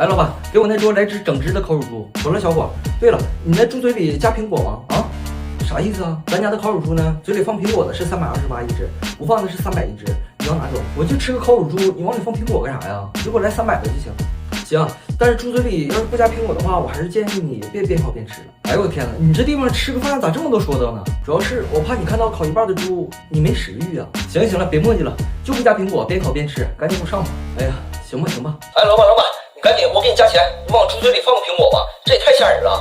哎，老板，给我那桌来只整只的烤乳猪。走了，小伙。对了，你那猪嘴里加苹果吗？啊？啥意思啊？咱家的烤乳猪呢，嘴里放苹果的是328一只，不放的是300一只。你要哪种？我就吃个烤乳猪，你往里放苹果干啥呀？你给我来300的就行。行，但是猪嘴里要是不加苹果的话，我还是建议你别边烤边吃了。哎呦我天哪，你这地方吃个饭咋这么多说道呢？主要是我怕你看到烤一半的猪，你没食欲啊。行了行了，别磨叽了，就不加苹果，边烤边吃，赶紧给我上吧。哎呀，行吧行吧。哎，老板，你赶紧，我给你加钱，你往猪嘴里放个苹果吧，这也太吓人了。